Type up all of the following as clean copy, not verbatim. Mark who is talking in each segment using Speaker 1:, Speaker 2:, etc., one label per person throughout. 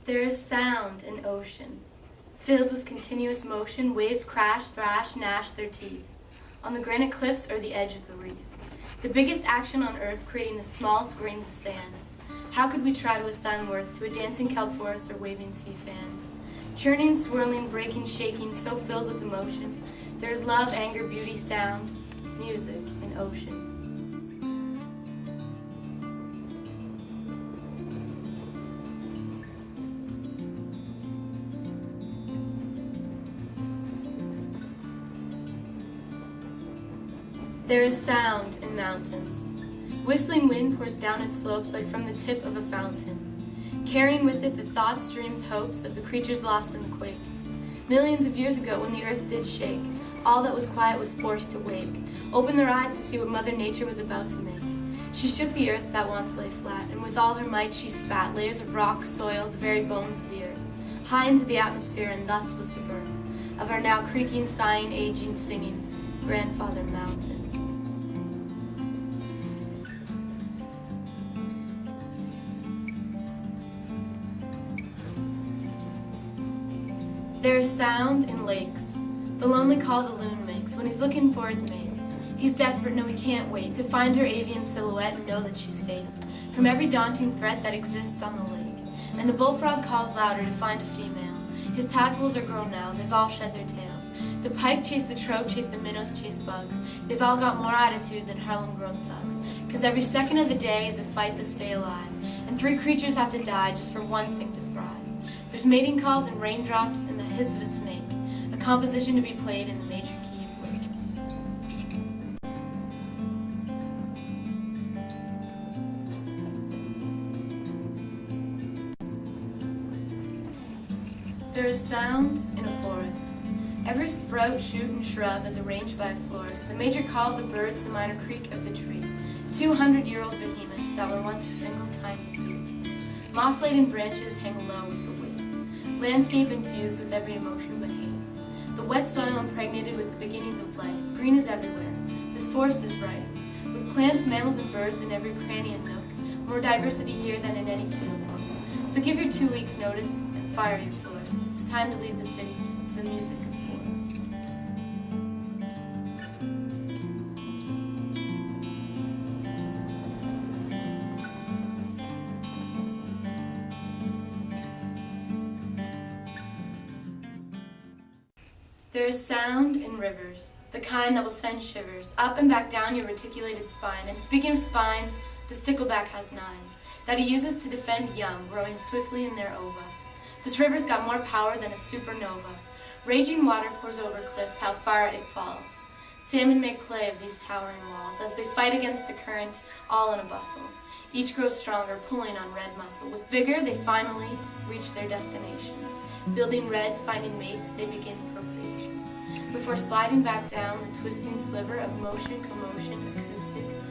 Speaker 1: There is sound in ocean. Filled with continuous motion, waves crash, thrash, gnash their teeth on the granite cliffs or the edge of the reef. The biggest action on earth, creating the smallest grains of sand. How could we try to assign worth to a dancing kelp forest or waving sea fan? Churning, swirling, breaking, shaking, so filled with emotion. There is love, anger, beauty, sound, music in ocean. There is sound in mountains. Whistling wind pours down its slopes like from the tip of a fountain, carrying with it the thoughts, dreams, hopes of the creatures lost in the quake. Millions of years ago, when the earth did shake, all that was quiet was forced to wake, open their eyes to see what Mother Nature was about to make. She shook the earth that once lay flat, and with all her might she spat layers of rock, soil, the very bones of the earth, high into the atmosphere, and thus was the birth of our now creaking, sighing, aging, singing grandfather mountain. There is sound in lakes, the lonely call the loon makes when he's looking for his mate. He's desperate, no, he can't wait to find her avian silhouette and know that she's safe from every daunting threat that exists on the lake. And the bullfrog calls louder to find a female. His tadpoles are grown now, they've all shed their tails. The pike chase the trout, chase the minnows, chase bugs. They've all got more attitude than Harlem-grown thugs. 'Cause every second of the day is a fight to stay alive, and 3 creatures have to die just for one thing to thrive. There's mating calls and raindrops and the hiss of a snake, a composition to be played in the major key of lake. There is sound in a forest. Every sprout, shoot, and shrub is arranged by a florist. The major call of the birds, the minor creak of the tree. 200-year-old behemoths that were once a single tiny seed. Moss-laden branches hang low with the wind. Landscape infused with every emotion but hate. The wet soil impregnated with the beginnings of life. Green is everywhere. This forest is rife with plants, mammals, and birds in every cranny and nook. More diversity here than in any field book. So give your 2 weeks' notice and fire your florist. It's time to leave the city for the music of forest. There is sound in rivers, the kind that will send shivers up and back down your reticulated spine. And speaking of spines, the stickleback has 9 that he uses to defend young, growing swiftly in their ova. This river's got more power than a supernova. Raging water pours over cliffs, how far it falls. Salmon make play of these towering walls as they fight against the current, all in a bustle. Each grows stronger, pulling on red muscle. With vigor, they finally reach their destination. Building reds, finding mates, they begin procreation. Before sliding back down the twisting sliver of motion, commotion, acoustic river.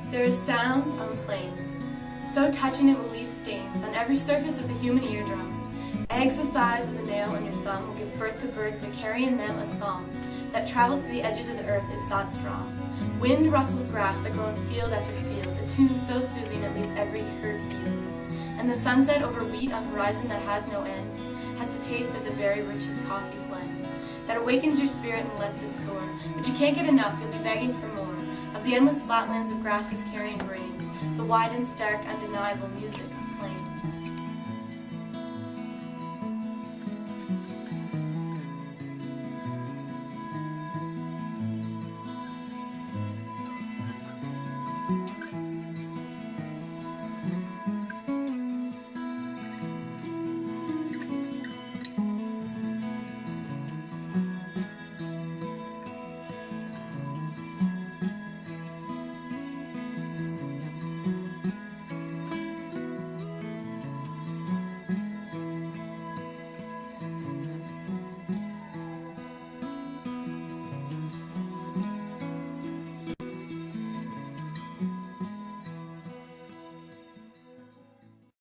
Speaker 1: There is sound on plains, so touching it will leave stains on every surface of the human eardrum. Eggs the size of the nail on your thumb will give birth to birds that carry in them a song that travels to the edges of the earth, it's that strong. Wind rustles grass that grow in field after field, a tune so soothing it leaves every hurt healed. And the sunset over wheat on horizon that has no end has the taste of the very richest coffee blend that awakens your spirit and lets it soar. But you can't get enough, you'll be begging for more of the endless flatlands of grasses carrying grains, the wide and stark, undeniable music of plains.